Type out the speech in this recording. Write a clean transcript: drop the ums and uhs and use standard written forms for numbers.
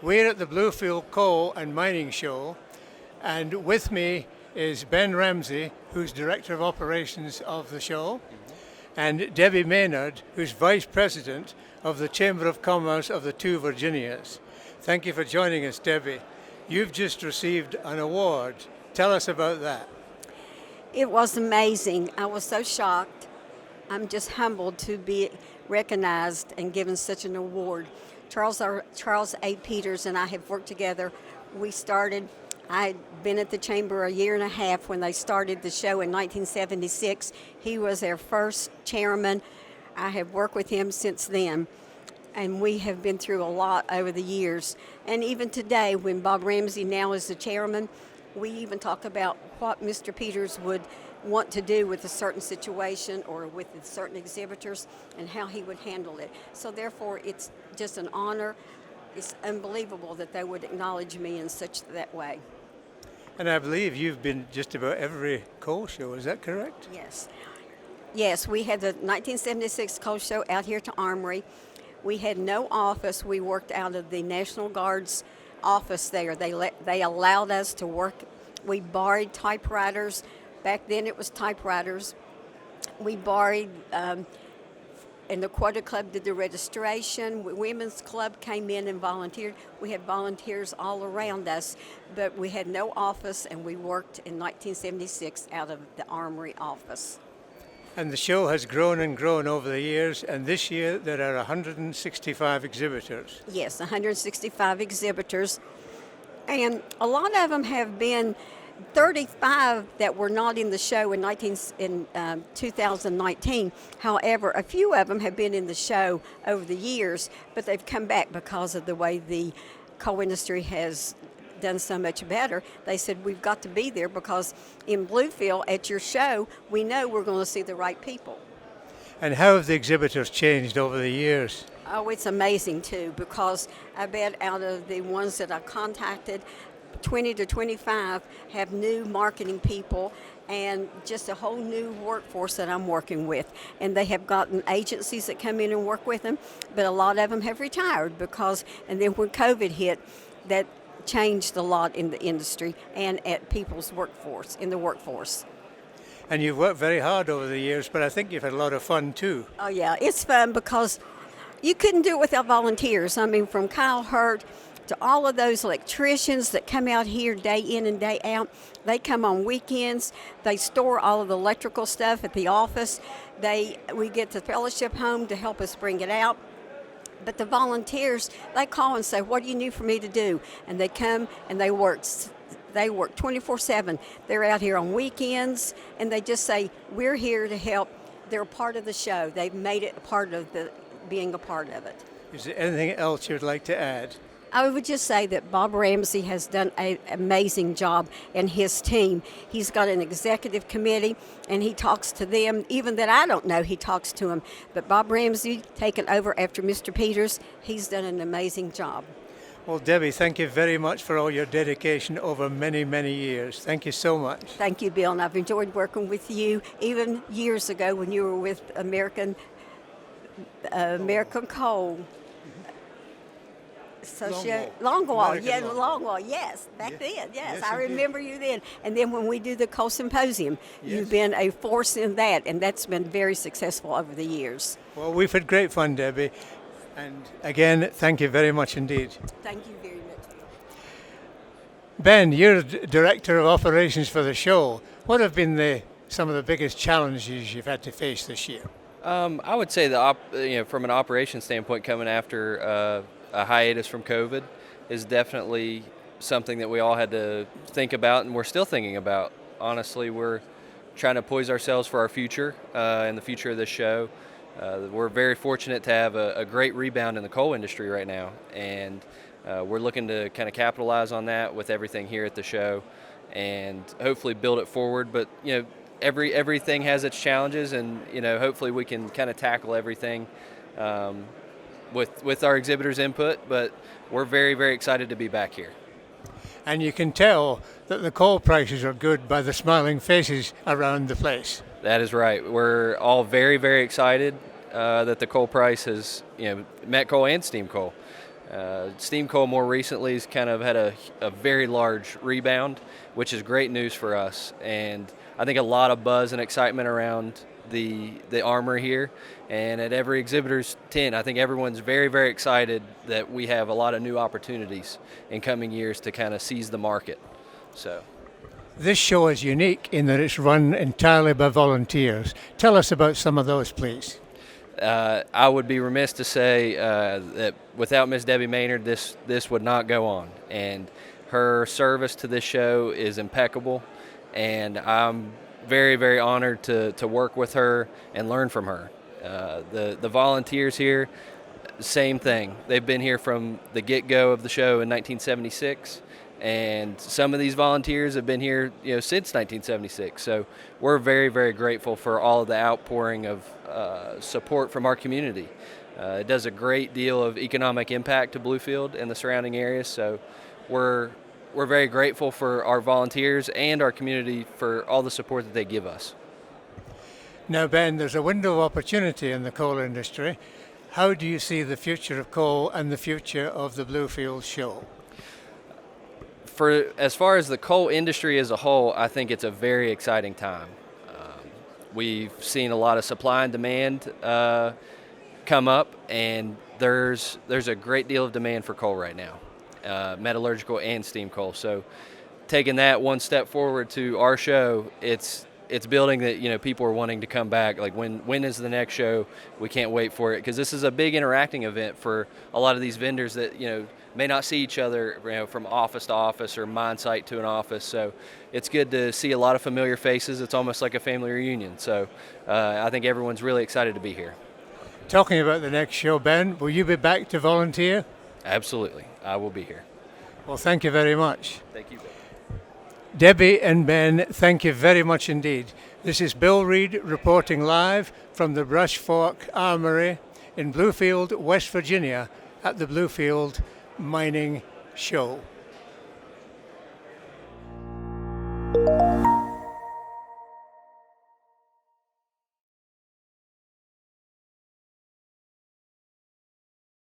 We're at the Bluefield Coal and Mining Show, and with me is Ben Ramsey, who's Director of Operations of the show, and Debbie Maynard, who's Vice President of the Chamber of Commerce of the two Virginias. Thank you for joining us, Debbie. You've just received an award. Tell us about that. It was amazing. I was so shocked. I'm just humbled to be recognized and given such an award. Charles A. Peters and I have worked together. I had been at the Chamber a year and a half when they started the show in 1976. He was their first chairman. I have worked with him since then, and we have been through a lot over the years. And even today, when Bob Ramsey now is the chairman, we even talk about what Mr. Peters would want to do with a certain situation or with certain exhibitors and how he would handle it. So therefore, it's just an honor. It's unbelievable that they would acknowledge me in such that way. And I believe you've been just about every coal show, is that correct? Yes. Yes, we had the 1976 coal show out here to Armory. We had no office. We worked out of the National Guard's office there. They allowed us to work. We borrowed typewriters. Back then it was typewriters. We borrowed, and the Quota Club did the registration. Women's Club came in and volunteered. We had volunteers all around us, but we had no office, and we worked in 1976 out of the Armory office. And the show has grown and grown over the years, and this year there are 165 exhibitors. Yes, 165 exhibitors, and a lot of them have been 35 that were not in the show in 2019. However, a few of them have been in the show over the years, but they've come back because of the way the coal industry has done so much better. They said, we've got to be there because in Bluefield at your show, we know we're going to see the right people. And how have the exhibitors changed over the years? Oh, it's amazing too, because I bet out of the ones that I contacted, 20 to 25 have new marketing people and just a whole new workforce that I'm working with. And they have gotten agencies that come in and work with them, but a lot of them have retired and then when COVID hit, that changed a lot in the industry and at people's workforce, in the workforce. And you've worked very hard over the years, but I think you've had a lot of fun too. Oh yeah, it's fun because you couldn't do it without volunteers. I mean, from Kyle Hurt to all of those electricians that come out here day in and day out. They come on weekends. They store all of the electrical stuff at the office. We get the fellowship home to help us bring it out. But the volunteers, they call and say, what do you need for me to do? And they come and they work 24/7. They're out here on weekends, and they just say, we're here to help. They're a part of the show. They've made it a part of being a part of it. Is there anything else you'd like to add? I would just say that Bob Ramsey has done an amazing job, and his team. He's got an executive committee, and he talks to them. Even that I don't know, he talks to them. But Bob Ramsey, taken over after Mr. Peters, he's done an amazing job. Well, Debbie, thank you very much for all your dedication over many, many years. Thank you so much. Thank you, Bill, and I've enjoyed working with you, even years ago when you were with American Coal. Longwall, yes, back then, yes, I remember you then. And then when we do the coal symposium, you've been a force in that, and that's been very successful over the years. Well, we've had great fun, Debbie, and again, thank you very much indeed. Thank you very much. Ben, you're Director of Operations for the show. What have been some of the biggest challenges you've had to face this year? I would say from an operations standpoint, coming after a hiatus from COVID is definitely something that we all had to think about, and we're still thinking about. Honestly, we're trying to poise ourselves for our future and the future of this show. We're very fortunate to have a great rebound in the coal industry right now, and we're looking to kind of capitalize on that with everything here at the show and hopefully build it forward. But everything has its challenges, and hopefully we can kind of tackle everything with our exhibitors' input, but we're very, very excited to be back here. And you can tell that the coal prices are good by the smiling faces around the place. That is right. We're all very, very excited that the coal price has, met coal and steam coal. Steam coal more recently has kind of had a very large rebound, which is great news for us. And I think a lot of buzz and excitement around the armor here, and at every exhibitor's tent. I think everyone's very, very excited that we have a lot of new opportunities in coming years to kind of seize the market. So This show is unique in that it's run entirely by volunteers. Tell us about some of those, please. I would be remiss to say that without Miss Debbie Maynard, this would not go on. And her service to this show is impeccable, and I'm very, very honored to work with her and learn from her. The volunteers here, same thing. They've been here from the get-go of the show in 1976, and some of these volunteers have been here, since 1976. So we're very, very grateful for all of the outpouring of support from our community. It does a great deal of economic impact to Bluefield and the surrounding areas. So we're very grateful for our volunteers and our community for all the support that they give us. Now, Ben, there's a window of opportunity in the coal industry. How do you see the future of coal and the future of the Bluefield show? As far as the coal industry as a whole, I think it's a very exciting time. We've seen a lot of supply and demand come up, and there's a great deal of demand for coal right now. Metallurgical and steam coal. So taking that one step forward to our show, it's building that people are wanting to come back. Like when is the next show? We can't wait for it, because this is a big interacting event for a lot of these vendors that may not see each other from office to office or mine site to an office. So it's good to see a lot of familiar faces. It's almost like a family reunion. So I think everyone's really excited to be here. Talking about the next show, Ben, will you be back to volunteer? Absolutely. I will be here. Well, thank you very much. Thank you, Bill. Debbie and Ben, thank you very much indeed. This is Bill Reed reporting live from the Brush Fork Armory in Bluefield, West Virginia at the Bluefield Mining Show.